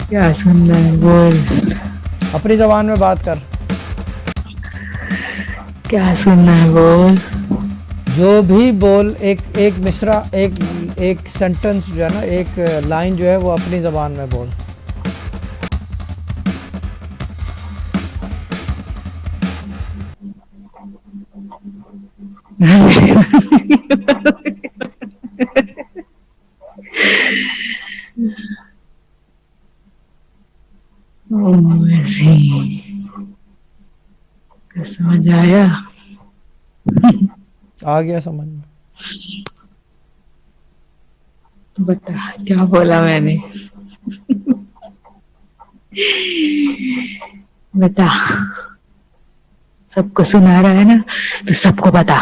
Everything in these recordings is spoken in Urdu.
کیا سننا ہے بول. اپنی زبان میں بات کر. کیا سننا ہے بول. جو بھی بول ایک ایک مصرع ایک سینٹنس جو ہے نا ایک لائن جو ہے وہ اپنی زبان میں بول. سمجھ آیا. آ گیا سمجھ میں. بتا کیا بولا میں نے. بتا. سب کو سنا رہا ہے نا تو سب کو بتا.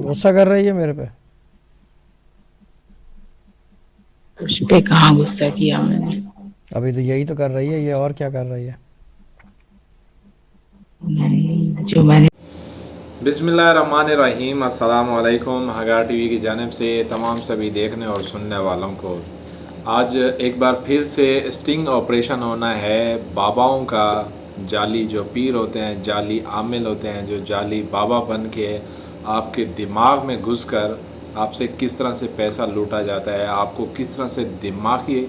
غصہ کر رہی ہے میرے پہ. اس پہ کہاں غصہ کیا میں نے. ابھی تو یہی تو کر رہی ہے. یہ اور کیا کر رہی ہے. نہیں جو میں نے. بسم اللہ الرحمن الرحیم. السلام علیکم. ہگار ٹی وی کی جانب سے تمام سبھی دیکھنے اور سننے والوں کو آج ایک بار پھر سے اسٹنگ آپریشن ہونا ہے باباؤں کا. جعلی جو پیر ہوتے ہیں، جعلی عامل ہوتے ہیں، جو جعلی بابا بن کے آپ کے دماغ میں گھس کر آپ سے کس طرح سے پیسہ لوٹا جاتا ہے، آپ کو کس طرح سے دماغی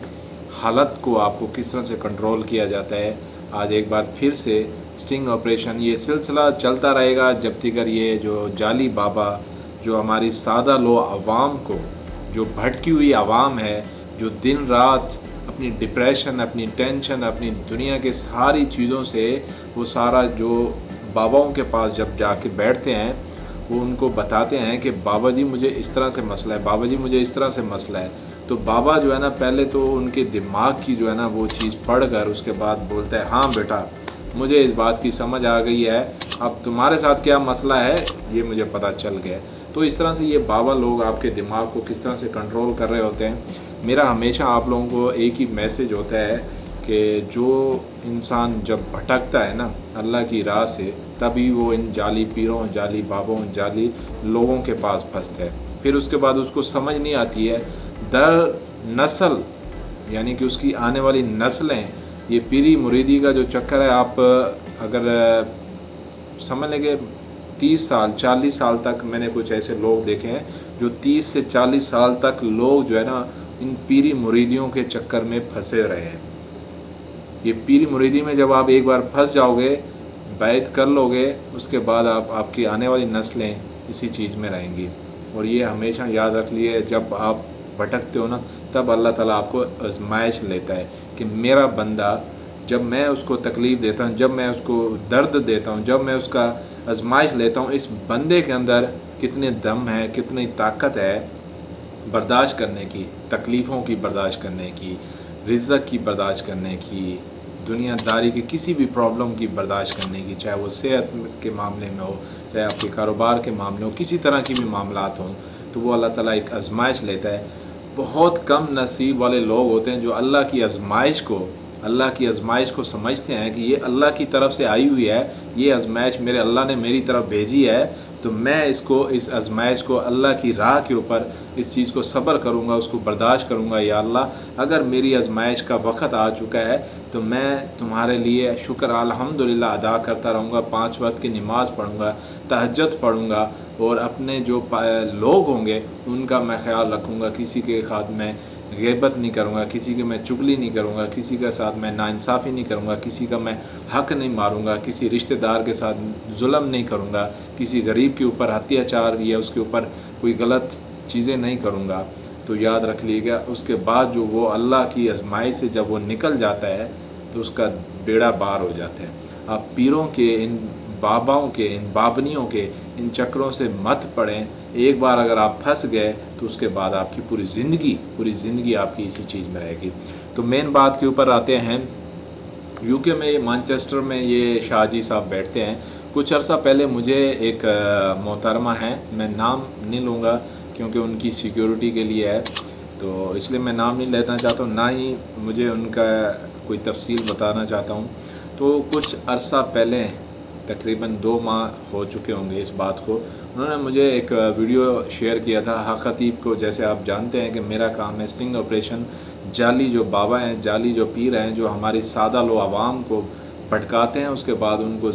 حالت کو آپ کو کس طرح سے کنٹرول کیا جاتا ہے. آج ایک بار پھر سے اسٹنگ آپریشن. یہ سلسلہ چلتا رہے گا جب تک یہ جو جعلی بابا جو ہماری سادہ لو عوام کو، جو بھٹکی ہوئی عوام ہے، جو دن رات اپنی ڈپریشن، اپنی ٹینشن، اپنی دنیا کے ساری چیزوں سے وہ سارا جو باباؤں کے پاس جب جا کے بیٹھتے ہیں وہ ان کو بتاتے ہیں کہ بابا جی مجھے اس طرح سے مسئلہ ہے، بابا جی مجھے اس طرح سے مسئلہ ہے. تو بابا جو ہے نا پہلے تو ان کے دماغ کی جو ہے نا وہ چیز پڑھ کر اس کے بعد بولتا ہے ہاں بیٹا مجھے اس بات کی سمجھ آ گئی ہے، اب تمہارے ساتھ کیا مسئلہ ہے یہ مجھے پتہ چل گیا. تو اس طرح سے یہ بابا لوگ آپ کے دماغ کو کس طرح سے کنٹرول کر رہے ہوتے ہیں. میرا ہمیشہ آپ لوگوں کو ایک ہی میسج ہوتا ہے کہ جو انسان جب بھٹکتا ہے نا اللہ کی راہ سے تبھی وہ ان جعلی پیروں، جعلی بابوں، جعلی لوگوں کے پاس پھنستا ہے. پھر اس کے بعد اس کو سمجھ نہیں آتی ہے در نسل، یعنی کہ اس کی آنے والی نسلیں یہ پیری مریدی کا جو چکر ہے. آپ اگر سمجھ لیں کہ 30 سال 40 سال تک میں نے کچھ ایسے لوگ دیکھے ہیں جو 30 سے 40 سال تک لوگ جو ہے نا ان پیری مریدیوں کے چکر میں پھنسے رہے ہیں. یہ پیری مریدی میں جب آپ ایک بار پھنس جاؤ گے، بیعت کر لو گے، اس کے بعد آپ کی آنے والی نسلیں اسی چیز میں رہیں گی. اور یہ ہمیشہ یاد رکھ لیے جب آپ بھٹکتے ہو نا تب اللہ تعالیٰ آپ کو آزمائش لیتا ہے کہ میرا بندہ جب میں اس کو تکلیف دیتا ہوں، جب میں اس کو درد دیتا ہوں، جب میں اس کا آزمائش لیتا ہوں، اس بندے کے اندر کتنے دم ہے، کتنی طاقت ہے برداشت کرنے کی، تکلیفوں کی برداشت کرنے کی، رزق کی برداشت کرنے کی، دنیا داری کی کسی بھی پرابلم کی برداشت کرنے کی، چاہے وہ صحت کے معاملے میں ہو، چاہے آپ کے کاروبار کے معاملے ہو، کسی طرح کی بھی معاملات ہوں تو وہ اللہ تعالیٰ ایک آزمائش لیتا ہے. بہت کم نصیب والے لوگ ہوتے ہیں جو اللہ کی آزمائش کو سمجھتے ہیں کہ یہ اللہ کی طرف سے آئی ہوئی ہے، یہ آزمائش میرے اللہ نے میری طرف بھیجی ہے تو میں اس آزمائش کو اللہ کی راہ کے اوپر اس چیز کو صبر کروں گا، اس کو برداشت کروں گا. یا اللہ اگر میری آزمائش کا وقت آ چکا ہے تو میں تمہارے لیے شکر الحمدللہ ادا کرتا رہوں گا، 5 وقت کی نماز پڑھوں گا، تہجد پڑھوں گا، اور اپنے جو لوگ ہوں گے ان کا میں خیال رکھوں گا. کسی کے ساتھ میں غیبت نہیں کروں گا، کسی کے میں چغلی نہیں کروں گا، کسی کے ساتھ میں ناانصافی نہیں کروں گا، کسی کا میں حق نہیں ماروں گا، کسی رشتہ دار کے ساتھ ظلم نہیں کروں گا، کسی غریب کے اوپر اتیاچار یا اس کے اوپر کوئی غلط چیزیں نہیں کروں گا. تو یاد رکھ لیے گا اس کے بعد جو وہ اللہ کی آزمائش سے جب وہ نکل جاتا ہے تو اس کا بیڑا پار ہو جاتا ہے. آپ پیروں کے، ان باباؤں کے، ان بابنیوں کے ان چکروں سے مت پڑیں. ایک بار اگر آپ پھنس گئے تو اس کے بعد آپ کی پوری زندگی آپ کی اسی چیز میں رہے گی. تو مین بات کے اوپر آتے ہیں. یو کے میں مانچسٹر میں یہ شاہ جی صاحب بیٹھتے ہیں. کچھ عرصہ پہلے مجھے ایک محترمہ ہیں، میں نام نہیں لوں گا کیونکہ ان کی سیکیورٹی کے لیے ہے تو اس لیے میں نام نہیں لینا چاہتا ہوں، نہ ہی مجھے ان کا کوئی تفصیل بتانا چاہتا ہوں. تو کچھ عرصہ پہلے تقریباً 2 ماہ ہو چکے ہوں گے اس بات کو، انہوں نے مجھے ایک ویڈیو شیئر کیا تھا حق خطیب کو. جیسے آپ جانتے ہیں کہ میرا کام ہے اسٹنگ آپریشن. جعلی جو بابا ہیں، جعلی جو پیر ہیں، جو ہماری سادہ لو عوام کو بھٹکاتے ہیں، اس کے بعد ان کو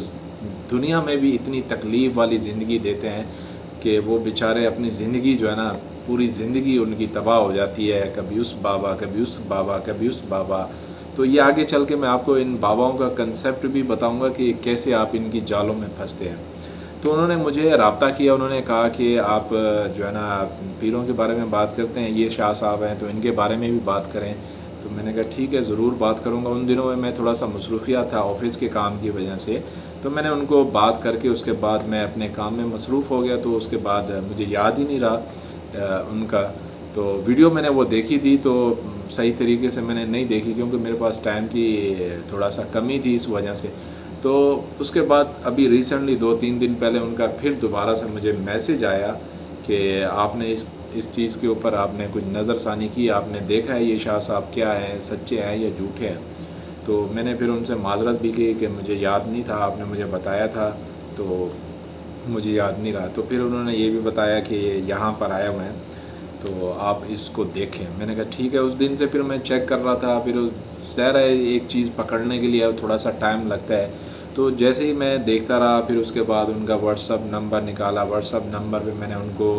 دنیا میں بھی اتنی تکلیف والی زندگی دیتے ہیں کہ وہ بیچارے اپنی زندگی جو ہے نا، پوری زندگی ان کی تباہ ہو جاتی ہے. کبھی اس بابا، کبھی اس بابا، کبھی اس بابا. تو یہ آگے چل کے میں آپ کو ان باباؤں کا کنسیپٹ بھی بتاؤں گا کہ کیسے آپ ان کی جالوں میں پھنستے ہیں. تو انہوں نے مجھے رابطہ کیا. انہوں نے کہا کہ آپ جو ہے نا پیروں کے بارے میں بات کرتے ہیں، یہ شاہ صاحب ہیں، تو ان کے بارے میں بھی بات کریں. تو میں نے کہا ٹھیک ہے، ضرور بات کروں گا. ان دنوں میں تھوڑا سا مصروفیات تھا آفس کے کام کی وجہ سے، تو میں نے ان کو بات کر کے اس کے بعد میں اپنے کام میں مصروف ہو گیا. تو اس کے بعد مجھے یاد ہی نہیں رہا ان کا. تو ویڈیو میں نے وہ دیکھی تھی تو صحیح طریقے سے میں نے نہیں دیکھی، کیونکہ میرے پاس ٹائم کی تھوڑا سا کمی تھی اس وجہ سے. تو اس کے بعد ابھی ریسنٹلی 2-3 دن پہلے ان کا پھر دوبارہ سے مجھے میسج آیا کہ آپ نے اس چیز کے اوپر آپ نے کچھ نظر ثانی کی، آپ نے دیکھا ہے یہ شاہ صاحب کیا ہیں، سچے ہیں یا جھوٹے ہیں. تو میں نے پھر ان سے معذرت بھی کی کہ مجھے یاد نہیں تھا، آپ نے مجھے بتایا تھا تو مجھے یاد نہیں رہا. تو پھر انہوں نے یہ بھی بتایا کہ یہاں پر آئے ہوئے ہیں تو آپ اس کو دیکھیں. میں نے کہا ٹھیک ہے. اس دن سے پھر میں چیک کر رہا تھا. پھر ظاہر ہے ایک چیز پکڑنے کے لیے تھوڑا سا ٹائم لگتا ہے. تو جیسے ہی میں دیکھتا رہا، پھر اس کے بعد ان کا واٹس اپ نمبر نکالا. واٹس اپ نمبر پہ میں نے ان کو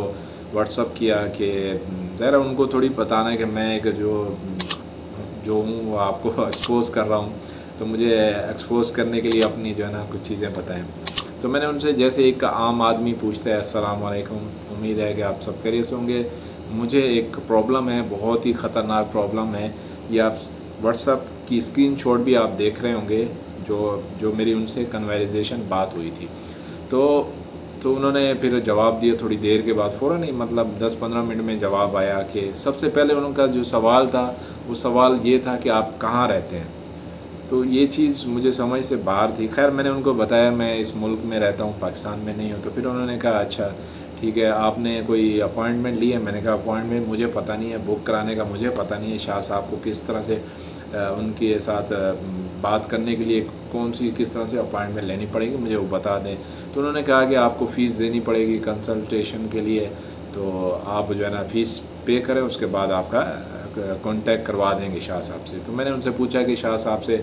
واٹس اپ کیا کہ ظاہر ان کو تھوڑی بتانا ہے کہ میں ایک جو ہوں وہ آپ کو ایکسپوز کر رہا ہوں، تو مجھے ایکسپوز کرنے کے لیے اپنی جو ہے نا کچھ چیزیں بتائیں. تو میں نے ان سے جیسے ایک عام آدمی پوچھتا ہے السلام علیکم، امید ہے کہ آپ سب خیریت سے ہوں گے، مجھے ایک پرابلم ہے، بہت ہی خطرناک پرابلم ہے. یہ آپ واٹس اپ کی اسکرین شاٹ بھی آپ دیکھ رہے ہوں گے جو میری ان سے کنورزیشن بات ہوئی تھی. تو انہوں نے پھر جواب دیا تھوڑی دیر کے بعد، فوراً ہی مطلب 10-15 منٹ میں جواب آیا. کہ سب سے پہلے ان کا جو سوال تھا وہ سوال یہ تھا کہ آپ کہاں رہتے ہیں. تو یہ چیز مجھے سمجھ سے باہر تھی. خیر میں نے ان کو بتایا میں اس ملک میں رہتا ہوں، پاکستان میں نہیں ہوں. تو پھر انہوں نے کہا اچھا ٹھیک ہے، آپ نے کوئی اپوائنٹمنٹ لی ہے؟ میں نے کہا اپوائنٹمنٹ مجھے پتہ نہیں ہے، بک کرانے کا مجھے پتہ نہیں ہے. شاہ صاحب کو کس طرح سے ان کے ساتھ بات کرنے کے لیے کس طرح سے اپوائنٹمنٹ لینی پڑے گی، مجھے وہ بتا دیں. تو انہوں نے کہا کہ آپ کو فیس دینی پڑے گی کنسلٹیشن کے لیے، تو آپ جو ہے نا فیس پے کریں، اس کے بعد آپ کا کانٹیکٹ کروا دیں گے شاہ صاحب سے. تو میں نے ان سے پوچھا کہ شاہ صاحب سے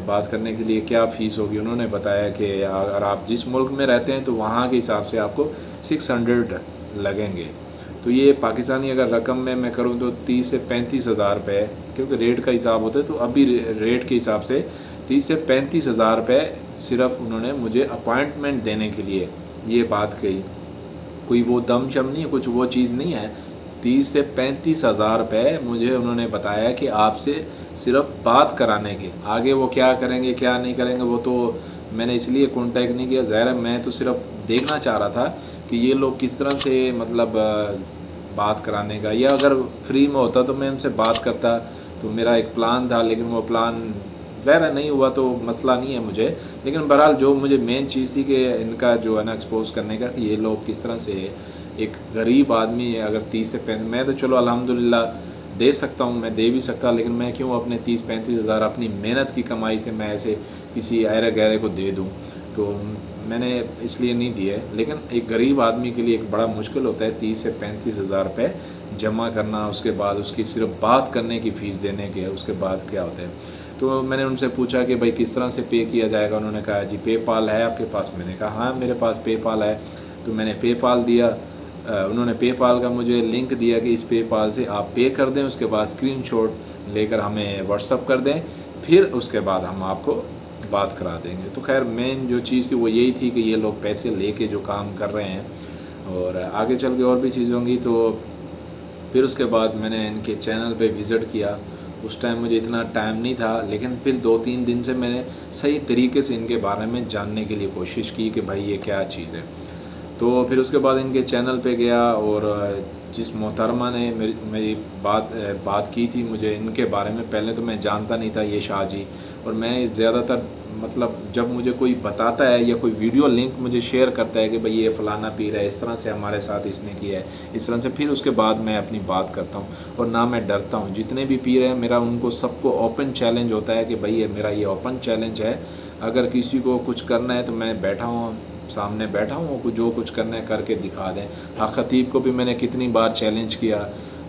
بات کرنے کے لیے کیا فیس ہوگی. انہوں نے بتایا کہ اگر آپ جس ملک میں رہتے ہیں تو وہاں کے حساب سے آپ کو 600 لگیں گے. تو یہ پاکستانی اگر رقم میں کروں تو 30 سے 35 ہزار روپے، کیونکہ ریٹ کا حساب ہوتا ہے. تو ابھی ریٹ کے حساب سے 30 سے 35 ہزار روپے صرف انہوں نے مجھے اپوائنٹمنٹ دینے کے لیے یہ بات کہی. کوئی وہ دم شم نہیں ہے، کچھ وہ چیز نہیں ہے. 30 سے 35 ہزار روپے مجھے انہوں نے بتایا کہ آپ سے صرف بات کرانے کے، آگے وہ کیا کریں گے کیا نہیں کریں گے وہ تو میں نے اس لیے کانٹیکٹ نہیں کیا. ظاہر ہے میں تو صرف دیکھنا چاہ رہا تھا کہ یہ لوگ کس طرح سے مطلب بات کرانے کا، یا اگر فری میں ہوتا تو میں ان سے بات کرتا. تو میرا ایک پلان تھا، لیکن وہ پلان ظاہر ہے نہیں ہوا تو مسئلہ نہیں ہے مجھے. لیکن بہرحال جو مجھے مین چیز تھی کہ ان کا جو ہے نا ایکسپوز کرنے کا، کہ یہ لوگ کس طرح سے ایک غریب آدمی ہے. اگر 30 سے 35، میں تو چلو الحمدللہ دے سکتا ہوں، میں دے بھی سکتا، لیکن میں کیوں اپنے 30-35 ہزار اپنی محنت کی کمائی سے میں ایسے کسی ایرے گہرے کو دے دوں. تو میں نے اس لیے نہیں دیے. لیکن ایک غریب آدمی کے لیے ایک بڑا مشکل ہوتا ہے 30 سے 35 ہزار روپے جمع کرنا، اس کے بعد اس کی صرف بات کرنے کی فیس دینے کے، اس کے بعد کیا ہوتا ہے. تو میں نے ان سے پوچھا کہ بھائی کس طرح سے پے کیا جائے گا. انہوں نے کہا جی پے پال ہے آپ کے پاس؟ میں نے کہا ہاں میرے پاس پے پال ہے. تو میں نے پے پال دیا. انہوں نے پے پال کا مجھے لنک دیا کہ اس پے پال سے آپ پے کر دیں، اس کے بعد اسکرین شاٹ لے کر ہمیں واٹس اپ کر دیں، پھر اس کے بعد ہم آپ کو بات کرا دیں گے. تو خیر مین جو چیز تھی وہ یہی تھی کہ یہ لوگ پیسے لے کے جو کام کر رہے ہیں، اور آگے چل کے اور بھی چیزیں ہوں گی. تو پھر اس کے بعد میں نے ان کے چینل پہ وزٹ کیا. اس ٹائم مجھے اتنا ٹائم نہیں تھا، لیکن پھر 2-3 دن سے میں نے صحیح طریقے سے ان کے بارے میں جاننے کے لیے کوشش کی کہ بھائی یہ کیا چیز ہے. تو پھر اس کے بعد ان کے چینل پہ گیا، اور جس محترمہ نے میری بات کی تھی مجھے ان کے بارے میں، پہلے تو میں جانتا نہیں تھا یہ شاہ جی. اور میں زیادہ تر مطلب جب مجھے کوئی بتاتا ہے یا کوئی ویڈیو لنک مجھے شیئر کرتا ہے کہ بھئی یہ فلانا پیر ہے، اس طرح سے ہمارے ساتھ اس نے کیا ہے، اس طرح سے، پھر اس کے بعد میں اپنی بات کرتا ہوں. اور نہ میں ڈرتا ہوں. جتنے بھی پیر ہیں میرا ان کو سب کو اوپن چیلنج ہوتا ہے کہ بھئی یہ میرا یہ اوپن چیلنج ہے، اگر کسی کو کچھ کرنا ہے تو میں بیٹھا ہوں سامنے بیٹھا ہوں وہ جو کچھ کرنا ہے کر کے دکھا دیں. حق خطیب کو بھی میں نے کتنی بار چیلنج کیا,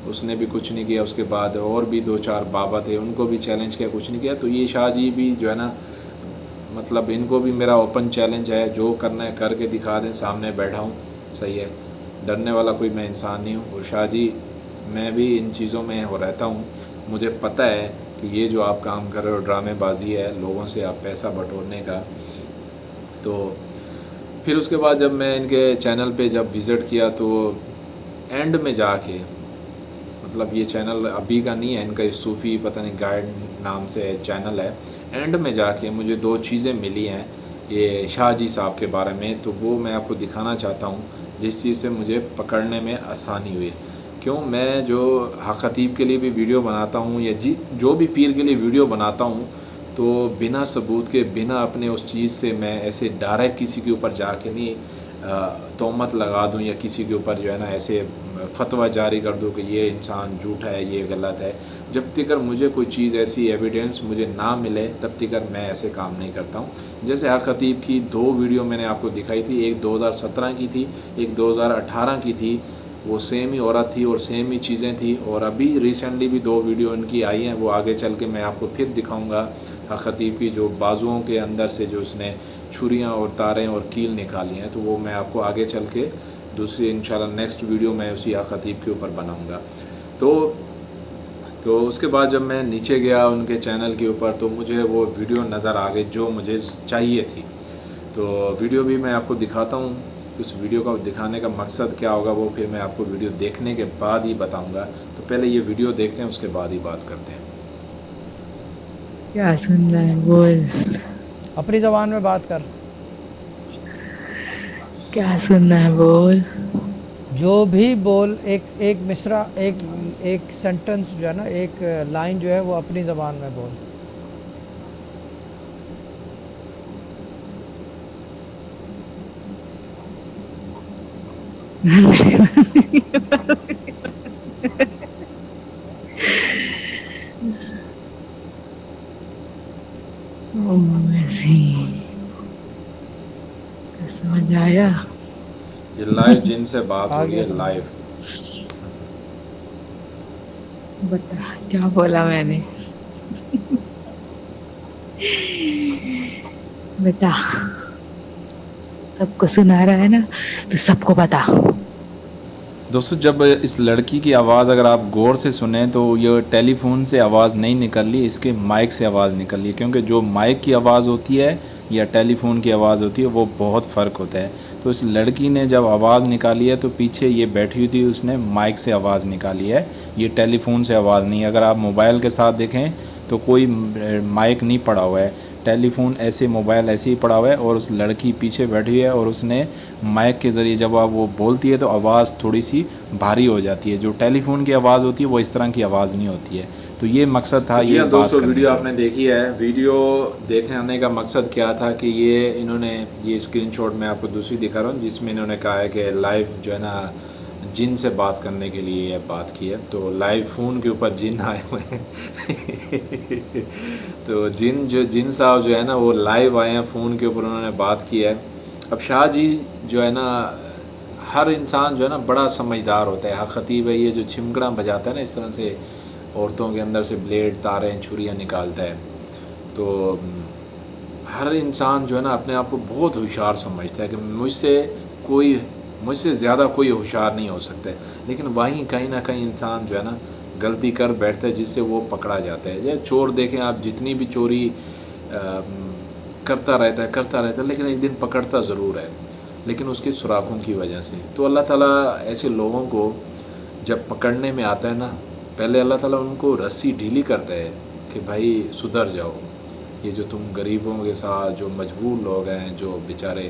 اس نے بھی کچھ نہیں کیا. اس کے بعد اور بھی 2-4 بابا تھے, ان کو بھی چیلنج کیا, کچھ نہیں کیا. تو یہ شاہ جی بھی جو ہے نا, مطلب ان کو بھی میرا اوپن چیلنج ہے, جو کرنا ہے کر کے دکھا دیں. سامنے بیٹھا ہوں, صحیح ہے, ڈرنے والا کوئی میں انسان نہیں ہوں. اور شاہ جی میں بھی ان چیزوں میں ہو رہتا ہوں, مجھے پتہ ہے کہ یہ جو آپ کام کر رہے ہو ڈرامے بازی ہے, لوگوں سے آپ پیسہ بٹورنے کا. تو پھر اس کے بعد جب میں ان کے چینل پہ جب وزٹ کیا تو اینڈ میں جا کے, مطلب یہ چینل ابھی کا نہیں ہے, ان کا صوفی پتہ نہیں گائیڈ نام سے چینل ہے. اینڈ میں جا کے مجھے 2 چیزیں ملی ہیں یہ شاہ جی صاحب کے بارے میں, تو وہ میں آپ کو دکھانا چاہتا ہوں, جس چیز سے مجھے پکڑنے میں آسانی ہوئی. کیوں میں جو حق خطیب کے لیے بھی ویڈیو بناتا ہوں یا جو بھی پیر کے لیے ویڈیو بناتا ہوں, تو بنا ثبوت کے, بنا اپنے اس چیز سے میں ایسے ڈائریکٹ کسی کے اوپر جا کے نہیں تہمت لگا دوں یا کسی کے اوپر جو ہے نا ایسے فتویٰ جاری کر دوں کہ یہ انسان جھوٹا ہے, یہ غلط ہے. جب تک مجھے کوئی چیز ایسی ایویڈنس مجھے نہ ملے تب تک میں ایسے کام نہیں کرتا ہوں. جیسے حق خطیب کی 2 ویڈیو میں نے آپ کو دکھائی تھی, ایک 2017 کی تھی, ایک 2018 کی تھی. وہ سیم ہی عورت تھی اور سیم ہی چیزیں تھیں. اور ابھی ریسنٹلی بھی 2 ویڈیو ان کی آئی ہیں, وہ آگے چل کے میں آپ کو پھر دکھاؤں گا. حق خطیب کی جو بازوؤں کے اندر سے جو اس نے چھریاں اور تاریں اور کیل نکالی ہیں, تو وہ میں آپ کو آگے چل کے دوسری انشاءاللہ نیکسٹ ویڈیو میں اسی حق خطیب کے اوپر بناؤں گا. تو اس کے بعد جب میں نیچے گیا ان کے چینل کے اوپر, تو مجھے وہ ویڈیو نظر آ گئی جو مجھے چاہیے تھی. تو ویڈیو بھی میں آپ کو دکھاتا ہوں. اس ویڈیو کا دکھانے کا مقصد کیا ہوگا وہ پھر میں آپ کو ویڈیو دیکھنے کے بعد ہی بتاؤں گا. تو پہلے یہ ویڈیو دیکھتے ہیں, اس کے بعد ہی بات کرتے ہیں. کیا سن رہا ہے, بول, اپنی زبان میں بات کر. کیا سننا ہے, بول. جو بھی بول, ایک مصرع, ایک سینٹنس جو ہے نا, ایک لائن جو ہے وہ اپنی زبان میں بول. سمجھ آیا. یہ لائیو جن سے بات ہو رہی ہے, آگے لائیو. بتا کیا بولا میں نے. بتا, سب کو سنا رہا ہے نا, تو سب کو بتا. دوستو جب اس لڑکی کی آواز اگر آپ غور سے سنیں تو یہ ٹیلی فون سے آواز نہیں نکل لی, اس کے مائک سے آواز نکل لی. کیونکہ جو مائک کی آواز ہوتی ہے یا ٹیلی فون کی آواز ہوتی ہے وہ بہت فرق ہوتا ہے. تو اس لڑکی نے جب آواز نکالی ہے تو پیچھے یہ بیٹھی ہوئی تھی, اس نے مائک سے آواز نکالی ہے, یہ ٹیلی فون سے آواز نہیں ہے. اگر آپ موبائل کے ساتھ دیکھیں تو کوئی مائک نہیں پڑا ہوا ہے, ٹیلی فون ایسے, موبائل ایسے ہی پڑا ہوا ہے, اور اس لڑکی پیچھے بیٹھی ہوئی ہے اور اس نے مائک کے ذریعے جب آپ وہ بولتی ہے تو آواز تھوڑی سی بھاری ہو جاتی ہے. جو ٹیلی فون کی آواز ہوتی ہے وہ اس طرح کی آواز نہیں ہوتی ہے. تو یہ مقصد تھا. یہ دوستو ویڈیو آپ نے دیکھی ہے. ویڈیو دیکھنے کا مقصد کیا تھا کہ یہ انہوں نے یہ اسکرین شاٹ میں آپ کو دوسری دکھا رہا ہوں, جس میں انہوں نے کہا ہے کہ لائیو جو ہے نا جن سے بات کرنے کے لیے یہ بات کی ہے. تو لائیو فون کے اوپر جن آئے ہوئے ہیں. تو جن صاحب جو ہے نا وہ لائیو آئے ہیں فون کے اوپر, انہوں نے بات کی ہے. اب شاہ جی جو ہے نا, ہر انسان جو ہے نا بڑا سمجھدار ہوتا ہے. حق خطیب ہے یہ جو چھمکڑا بجاتا ہے نا, اس طرح سے عورتوں کے اندر سے بلیڈ, تاریں, چھریاں نکالتا ہے. تو ہر انسان جو ہے نا اپنے آپ کو بہت ہوشیار سمجھتا ہے کہ مجھ سے زیادہ کوئی ہوشیار نہیں ہو سکتا ہے. لیکن وہیں کہیں نہ کہیں انسان جو ہے نا غلطی کر بیٹھتا ہے جس سے وہ پکڑا جاتا ہے. جیسے چور دیکھیں آپ, جتنی بھی چوری کرتا رہتا ہے لیکن ایک دن پکڑتا ضرور ہے, لیکن اس کے سراخوں کی وجہ سے. تو اللہ تعالیٰ ایسے لوگوں کو جب پکڑنے میں آتا ہے نا, پہلے اللہ تعالیٰ ان کو رسی ڈھیلی کرتا ہے کہ بھائی سدھر جاؤ. یہ جو تم غریبوں کے ساتھ جو مجبور لوگ ہیں, جو بیچارے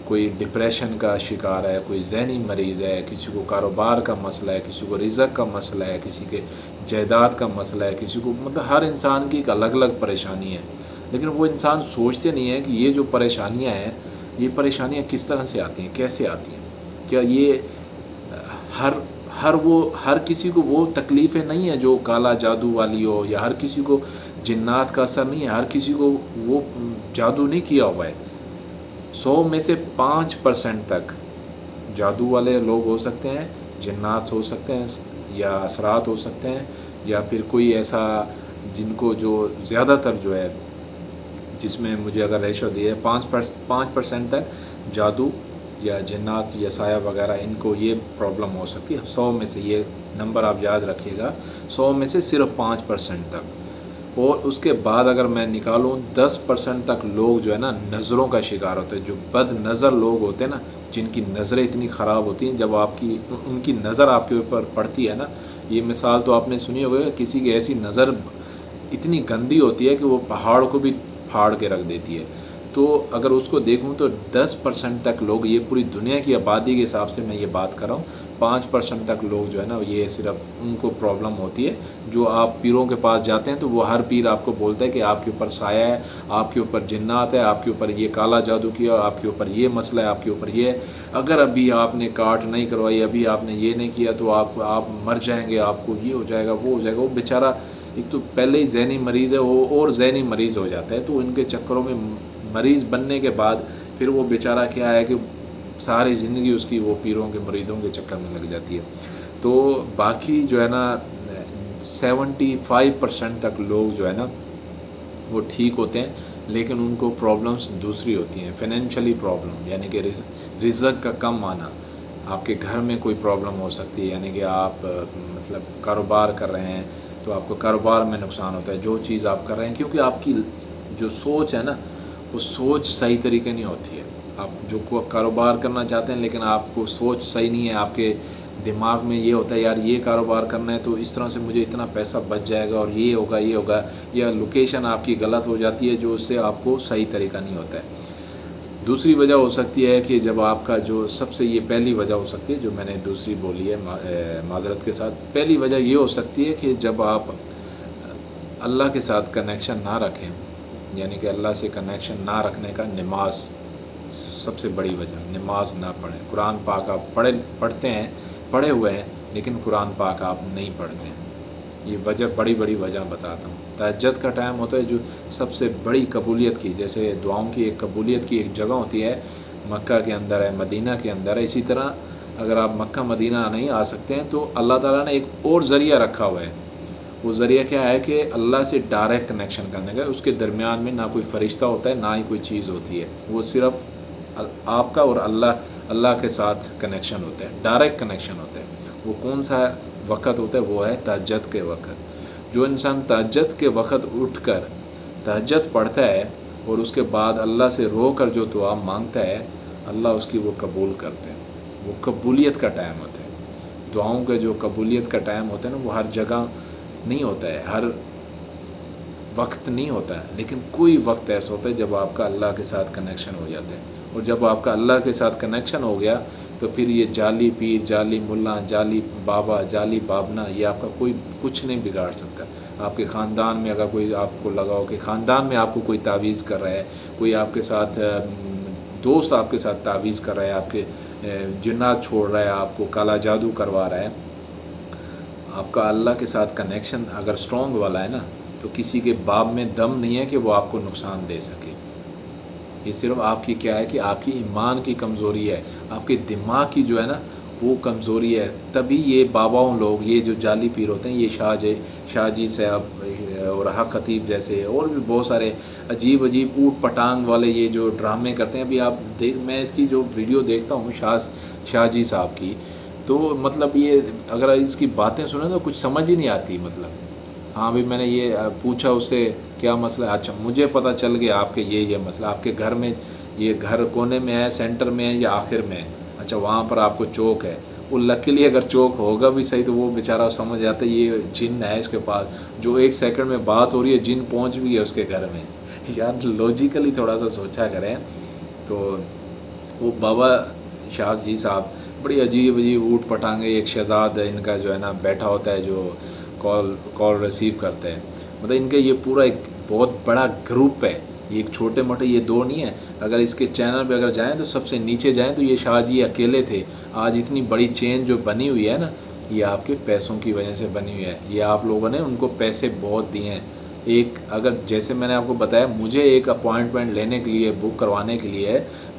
کوئی ڈپریشن کا شکار ہے, کوئی ذہنی مریض ہے, کسی کو کاروبار کا مسئلہ ہے, کسی کو رزق کا مسئلہ ہے, کسی کے جائیداد کا مسئلہ ہے, کسی کو, مطلب ہر انسان کی ایک الگ الگ پریشانی ہے. لیکن وہ انسان سوچتے نہیں ہیں کہ یہ جو پریشانیاں ہیں, یہ پریشانیاں کس طرح سے آتی ہیں, کیسے آتی ہیں. کیا یہ ہر کسی کو وہ تکلیفیں نہیں ہیں جو کالا جادو والی ہو, یا ہر کسی کو جنات کا اثر نہیں ہے, ہر کسی کو وہ جادو نہیں کیا ہوا ہے. 100 میں سے 5% تک جادو والے لوگ ہو سکتے ہیں، جنات ہو سکتے ہیں، یا اثرات ہو سکتے ہیں، یا پھر کوئی ایسا جن کو جو زیادہ تر جو ہے، جس میں مجھے اگر ریشو دی ہے 5% تک جادو یا جنات یا سایہ وغیرہ، ان کو یہ پرابلم ہو سکتی ہے 100 میں سے. یہ نمبر آپ یاد رکھیے گا، 100 میں سے صرف 5% تک. اور اس کے بعد اگر میں نکالوں 10% تک لوگ جو ہے نا نظروں کا شکار ہوتے ہیں. جو بد نظر لوگ ہوتے ہیں نا، جن کی نظریں اتنی خراب ہوتی ہیں، جب ان کی نظر آپ کے اوپر پڑتی ہے نا، یہ مثال تو آپ نے سنی ہوگی، کسی کی ایسی نظر اتنی گندی ہوتی ہے کہ وہ پہاڑ کو بھی پھاڑ کے رکھ دیتی ہے. تو اگر اس کو دیکھوں تو 10% تک لوگ، یہ پوری دنیا کی آبادی کے حساب سے میں یہ بات کر رہا ہوں، 5% تک لوگ جو ہے نا یہ صرف ان کو پرابلم ہوتی ہے. جو آپ پیروں کے پاس جاتے ہیں تو وہ ہر پیر آپ کو بولتا ہے کہ آپ کے اوپر سایہ ہے، آپ کے اوپر جنات ہے، آپ کے اوپر یہ کالا جادو کیا، آپ کے اوپر یہ مسئلہ ہے، آپ کے اوپر یہ، اگر ابھی آپ نے کاٹ نہیں کروائی، ابھی آپ نے یہ نہیں کیا تو آپ مر جائیں گے، آپ کو یہ ہو جائے گا، وہ ہو جائے گا. وہ بیچارہ ایک تو پہلے ہی ذہنی مریض ہے، وہ اور ذہنی مریض ہو جاتا ہے. تو ان کے چکروں میں مریض بننے کے بعد پھر وہ بیچارہ کیا ہے کہ ساری زندگی اس کی وہ پیروں کے مریدوں کے چکر میں لگ جاتی ہے. تو باقی جو ہے نا 75% تک لوگ جو ہے نا وہ ٹھیک ہوتے ہیں، لیکن ان کو پرابلمس دوسری ہوتی ہیں. فائنینشلی پرابلم، یعنی کہ رزق کا کم آنا. آپ کے گھر میں کوئی پرابلم ہو سکتی ہے، یعنی کہ آپ مطلب کاروبار کر رہے ہیں تو آپ کو کاروبار میں نقصان ہوتا ہے، جو چیز آپ کر رہے ہیں، کیونکہ آپ کی جو سوچ ہے نا وہ سوچ صحیح طریقے نہیں ہوتی ہے. آپ جو کاروبار کرنا چاہتے ہیں لیکن آپ کو سوچ صحیح نہیں ہے، آپ کے دماغ میں یہ ہوتا ہے یار یہ کاروبار کرنا ہے تو اس طرح سے مجھے اتنا پیسہ بچ جائے گا اور یہ ہوگا، یا لوکیشن آپ کی غلط ہو جاتی ہے جو اس سے آپ کو صحیح طریقہ نہیں ہوتا ہے. دوسری وجہ ہو سکتی ہے کہ جب آپ کا جو سب سے، یہ پہلی وجہ ہو سکتی ہے جو میں نے دوسری بولی ہے معذرت کے ساتھ، پہلی وجہ یہ ہو سکتی ہے کہ جب آپ اللہ کے ساتھ کنیکشن نہ رکھیں، یعنی کہ اللہ سے کنیکشن نہ رکھنے کا، نماز سب سے بڑی وجہ، نماز نہ پڑھیں. قرآن پاک آپ پڑھے ہوئے ہیں لیکن قرآن پاک آپ نہیں پڑھتے ہیں. یہ وجہ بڑی وجہ بتاتا ہوں. تہجد کا ٹائم ہوتا ہے جو سب سے بڑی قبولیت کی، جیسے دعاؤں کی ایک قبولیت کی ایک جگہ ہوتی ہے، مکہ کے اندر ہے، مدینہ کے اندر ہے. اسی طرح اگر آپ مکہ مدینہ نہیں آ سکتے ہیں تو اللہ تعالیٰ نے ایک اور ذریعہ رکھا ہوا ہے. وہ ذریعہ کیا ہے کہ اللہ سے ڈائریکٹ کنیکشن کرنے کا. اس کے درمیان میں نہ کوئی فرشتہ ہوتا ہے، نہ ہی کوئی چیز ہوتی ہے. وہ صرف آپ کا اور اللہ کے ساتھ کنیکشن ہوتا ہے، ڈائریکٹ کنیکشن ہوتا ہے. وہ کون سا وقت ہوتا ہے؟ وہ ہے تہجد کے وقت. جو انسان تہجد کے وقت اٹھ کر تہجد پڑھتا ہے اور اس کے بعد اللہ سے رو کر جو دعا مانگتا ہے، اللہ اس کی وہ قبول کرتے ہیں. وہ قبولیت کا ٹائم ہوتا ہے. دعاؤں کا جو قبولیت کا ٹائم ہوتا ہے نا، وہ ہر جگہ نہیں ہوتا ہے، ہر وقت نہیں ہوتا ہے، لیکن کوئی وقت ایسا ہوتا ہے جب آپ کا اللہ کے ساتھ کنیکشن ہو جاتا ہے. اور جب آپ کا اللہ کے ساتھ کنیکشن ہو گیا تو پھر یہ جعلی پیر، جعلی ملا، جعلی بابا، جعلی بابنا، یہ آپ کا کوئی کچھ نہیں بگاڑ سکتا. آپ کے خاندان میں اگر کوئی آپ کو لگا ہو کہ خاندان میں آپ کو کوئی تعویذ کر رہا ہے، کوئی آپ کے ساتھ دوست آپ کے ساتھ تعویذ کر رہا ہے، آپ کے جنات چھوڑ رہا ہے، آپ کو کالا جادو کروا رہا ہے، آپ کا اللہ کے ساتھ کنیکشن اگر سٹرونگ والا ہے نا، تو کسی کے باب میں دم نہیں ہے کہ وہ آپ کو نقصان دے سکے. یہ صرف آپ کی کیا ہے کہ آپ کی ایمان کی کمزوری ہے، آپ کے دماغ کی جو ہے نا وہ کمزوری ہے. تبھی یہ باباؤں لوگ، یہ جو جعلی پیر ہوتے ہیں، یہ شاہ جی صاحب اور حق خطیب جیسے اور بھی بہت سارے عجیب اوٹ پٹانگ والے یہ جو ڈرامے کرتے ہیں. ابھی آپ میں اس کی جو ویڈیو دیکھتا ہوں شاہ جی صاحب کی، تو مطلب یہ اگر اس کی باتیں سنیں تو کچھ سمجھ ہی نہیں آتی. مطلب ہاں بھی میں نے یہ پوچھا اس سے کیا مسئلہ ہے، اچھا مجھے پتہ چل گیا آپ کے یہ مسئلہ، آپ کے گھر میں یہ گھر کونے میں ہے، سینٹر میں ہے یا آخر میں ہے، اچھا وہاں پر آپ کو چوک ہے. وہ لکیلی اگر چوک ہوگا بھی صحیح تو وہ بیچارہ سمجھ جاتا ہے یہ جن ہے اس کے پاس، جو 1 سیکنڈ میں بات ہو رہی ہے جن پہنچ بھی ہے اس کے گھر میں. یار لاجیکلی تھوڑا سا سوچا کریں. تو وہ بابا شاہ جی صاحب بڑی عجیب اوٹ پٹانگے، ایک شہزاد ہے ان کا جو ہے نا بیٹھا ہوتا ہے جو کال ریسیو کرتے ہیں. مطلب ان کا یہ پورا ایک بہت بڑا گروپ ہے، یہ ایک چھوٹے موٹے یہ دو نہیں ہیں. اگر اس کے چینل پہ اگر جائیں تو سب سے نیچے جائیں تو یہ شاہ جی اکیلے تھے. آج اتنی بڑی چین جو بنی ہوئی ہے نا، یہ آپ کے پیسوں کی وجہ سے بنی ہوئی ہے. یہ آپ لوگوں نے ان کو پیسے بہت دیے ہیں. اگر جیسے میں نے آپ کو بتایا، مجھے ایک اپوائنٹمنٹ لینے کے لیے، بک کروانے کے لیے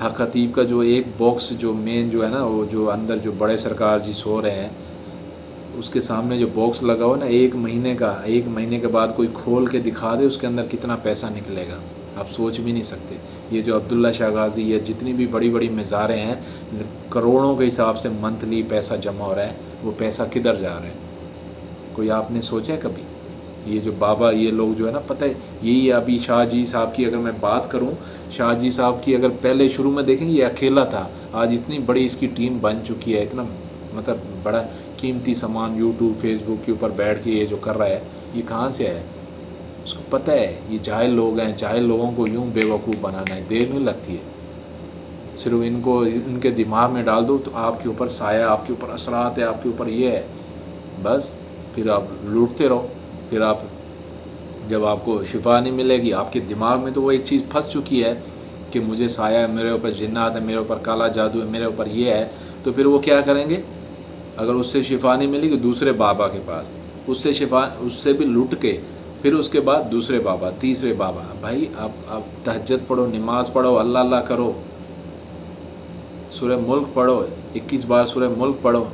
حق خطیب کا جو ایک باکس جو مین جو ہے نا، وہ جو اندر جو بڑے سرکار جی سو رہے ہیں اس کے سامنے جو باکس لگا ہوا نا، 1 مہینے کے بعد کوئی کھول کے دکھا دے اس کے اندر کتنا پیسہ نکلے گا، آپ سوچ بھی نہیں سکتے۔ یہ جو عبداللہ شاہ غازی یا جتنی بھی بڑی بڑی مزاریں ہیں، کروڑوں کے حساب سے منتھلی پیسہ جمع ہو رہا ہے، وہ پیسہ کدھر جا رہا ہے؟ کوئی آپ نے سوچا ہے کبھی؟ یہ جو بابا یہ لوگ جو ہے نا، پتہ ہے یہی ابھی شاہ جی صاحب کی اگر میں بات کروں، شاہ جی صاحب کی اگر پہلے شروع میں دیکھیں یہ اکیلا تھا، آج اتنی بڑی اس کی ٹیم بن چکی ہے، اتنا مطلب بڑا قیمتی سامان یوٹیوب فیس بک کے اوپر بیٹھ کے یہ جو کر رہا ہے، یہ کہاں سے ہے؟ اس کو پتہ ہے یہ جاہل لوگ ہیں، جاہل لوگوں کو یوں بے وقوف بنانا ہے، دیر نہیں لگتی ہے۔ صرف ان کو ان کے دماغ میں ڈال دو تو آپ کے اوپر سایہ، آپ کے اوپر اثرات ہے، آپ کے اوپر یہ ہے، بس پھر آپ لوٹتے رہو۔ پھر آپ جب آپ کو شفا نہیں ملے گی، آپ کے دماغ میں تو وہ ایک چیز پھنس چکی ہے کہ مجھے سایہ ہے، میرے اوپر جنات ہے، میرے اوپر کالا جادو ہے، میرے اوپر یہ ہے، تو پھر وہ کیا کریں گے؟ اگر اس سے شفا نہیں ملے گی دوسرے بابا کے پاس، اس سے بھی لٹ کے، پھر اس کے بعد دوسرے بابا، تیسرے بابا۔ بھائی آپ تہجد پڑھو، نماز پڑھو، اللہ اللہ کرو، سورہ ملک پڑھو، 21 بار سورہ ملک پڑھو،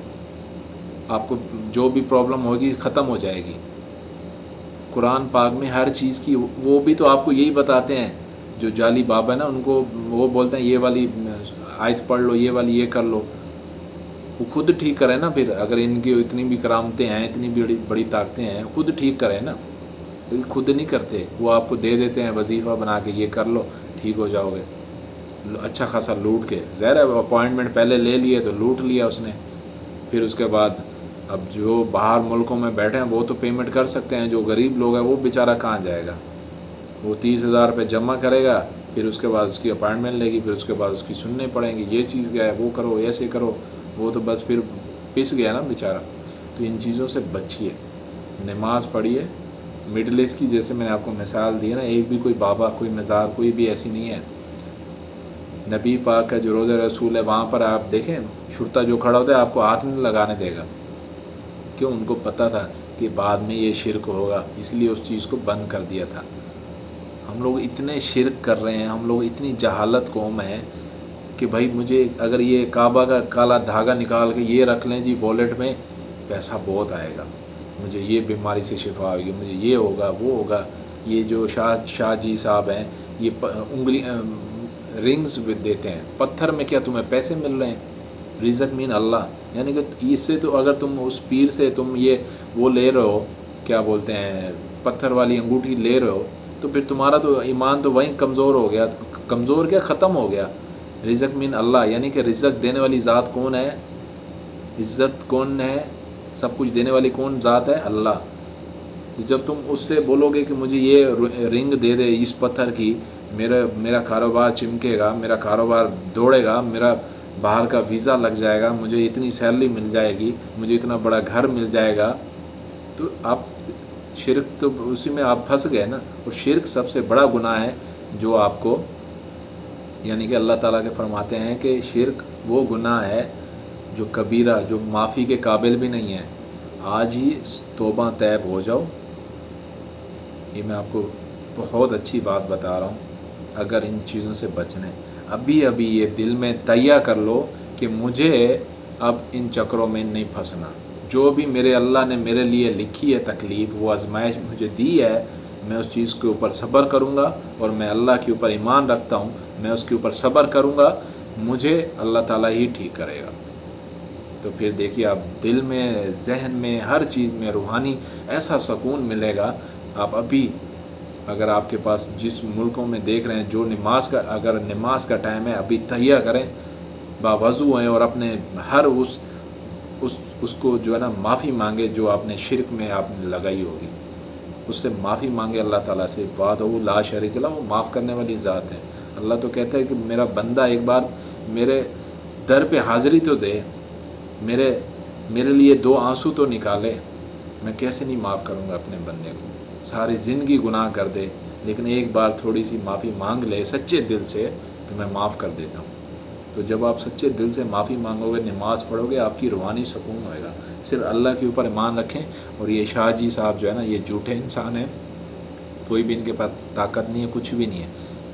آپ کو جو بھی پرابلم ہوگی ختم ہو جائے گی۔ قرآن پاک میں ہر چیز کی، وہ بھی تو آپ کو یہی بتاتے ہیں، جو جعلی بابا ہے نا، ان کو وہ بولتے ہیں یہ والی آیت پڑھ لو، یہ والی یہ کر لو، وہ خود ٹھیک کریں نا۔ پھر اگر ان کی اتنی بھی کرامتیں ہیں، اتنی بڑی طاقتیں ہیں، خود ٹھیک کریں نا، خود نہیں کرتے، وہ آپ کو دے دیتے ہیں وظیفہ بنا کے، یہ کر لو ٹھیک ہو جاؤ گے، اچھا خاصا لوٹ کے، ظاہر ہے اپوائنٹمنٹ پہلے لے لیے تو لوٹ لیا اس نے۔ پھر اس کے بعد اب جو باہر ملکوں میں بیٹھے ہیں وہ تو پیمنٹ کر سکتے ہیں، جو غریب لوگ ہیں وہ بیچارہ کہاں جائے گا؟ وہ 30,000 روپے جمع کرے گا، پھر اس کے بعد اس کی اپائنٹمنٹ لے گی، پھر اس کے بعد اس کی سننے پڑیں گی، یہ چیز کیا ہے، وہ کرو، ایسے کرو، وہ تو بس پھر پس گیا نا بیچارہ۔ تو ان چیزوں سے بچیے، نماز پڑھیے۔ مڈل ایسٹ کی جیسے میں نے آپ کو مثال دی ہے نا، ایک بھی کوئی بابا، کوئی مزار، کوئی بھی ایسی نہیں ہے۔ نبی پاک کا جو روضہ رسول ہے وہاں پر آپ دیکھیں، شرطہ جو کھڑا ہوتا ہے آپ کو ہاتھ نہیں لگانے دے گا، کیوں؟ ان کو پتہ تھا کہ بعد میں یہ شرک ہوگا، اس لیے اس چیز کو بند کر دیا تھا۔ ہم لوگ اتنے شرک کر رہے ہیں، ہم لوگ اتنی جہالت قوم ہے کہ بھائی مجھے اگر یہ کعبہ کا کالا دھاگا نکال کے یہ رکھ لیں جی والیٹ میں، پیسہ بہت آئے گا، مجھے یہ بیماری سے شفا ہوگی، مجھے یہ ہوگا وہ ہوگا۔ یہ جو شاہ جی صاحب ہیں، یہ انگلی رنگز دیتے ہیں، پتھر میں کیا تمہیں پیسے مل رہے ہیں؟ رزق مین اللہ، یعنی کہ اس سے تو اگر تم اس پیر سے تم یہ وہ لے رہے ہو، کیا بولتے ہیں، پتھر والی انگوٹھی لے رہے ہو، تو پھر تمہارا تو ایمان تو وہیں کمزور ہو گیا، کمزور کیا ختم ہو گیا۔ رزق مین اللہ، یعنی کہ رزق دینے والی ذات کون ہے؟ عزت کون ہے؟ سب کچھ دینے والی کون ذات ہے؟ اللہ۔ جب تم اس سے بولو گے کہ مجھے یہ رنگ دے دے اس پتھر کی، میرا کاروبار چمکے گا، میرا کاروبار دوڑے گا، میرا باہر کا ویزا لگ جائے گا، مجھے اتنی سیلری مل جائے گی، مجھے اتنا بڑا گھر مل جائے گا، تو آپ شرک تو اسی میں آپ پھنس گئے نا۔ اور شرک سب سے بڑا گناہ ہے جو آپ کو، یعنی کہ اللہ تعالیٰ کے فرماتے ہیں کہ شرک وہ گناہ ہے جو کبیرہ، جو معافی کے قابل بھی نہیں ہے۔ آج ہی توبہ طیب ہو جاؤ، یہ میں آپ کو بہت اچھی بات بتا رہا ہوں۔ اگر ان چیزوں سے بچنا ہے، ابھی یہ دل میں طیہ کر لو کہ مجھے اب ان چکروں میں نہیں پھنسنا۔ جو بھی میرے اللہ نے میرے لیے لکھی ہے تکلیف، وہ آزمائش مجھے دی ہے، میں اس چیز کے اوپر صبر کروں گا، اور میں اللہ کے اوپر ایمان رکھتا ہوں، میں اس کے اوپر صبر کروں گا، مجھے اللہ تعالیٰ ہی ٹھیک کرے گا۔ تو پھر دیکھیے آپ دل میں، ذہن میں، ہر چیز میں روحانی ایسا سکون ملے گا۔ آپ ابھی اگر آپ کے پاس جس ملکوں میں دیکھ رہے ہیں، جو اگر نماز کا ٹائم ہے، ابھی تہیہ کریں، باوضو ہیں، اور اپنے ہر اس کو جو ہے نا معافی مانگے جو آپ نے شرک میں آپ نے لگائی ہوگی، اس سے معافی مانگے اللہ تعالیٰ سے۔ وحدہ لا شریک لہ، وہ معاف کرنے والی ذات ہے۔ اللہ تو کہتا ہے کہ میرا بندہ ایک بار میرے در پہ حاضری تو دے، میرے لیے 2 آنسو تو نکالے، میں کیسے نہیں معاف کروں گا اپنے بندے کو؟ ساری زندگی گناہ کر دے، لیکن ایک بار تھوڑی سی معافی مانگ لے سچے دل سے، تو میں معاف کر دیتا ہوں۔ تو جب آپ سچے دل سے معافی مانگو گے، نماز پڑھو گے، آپ کی روحانی سکون ہوئے گا۔ صرف اللہ کے اوپر ایمان رکھیں۔ اور یہ شاہ جی صاحب جو ہے نا، یہ جھوٹے انسان ہیں، کوئی بھی ان کے پاس طاقت نہیں ہے، کچھ بھی نہیں ہے۔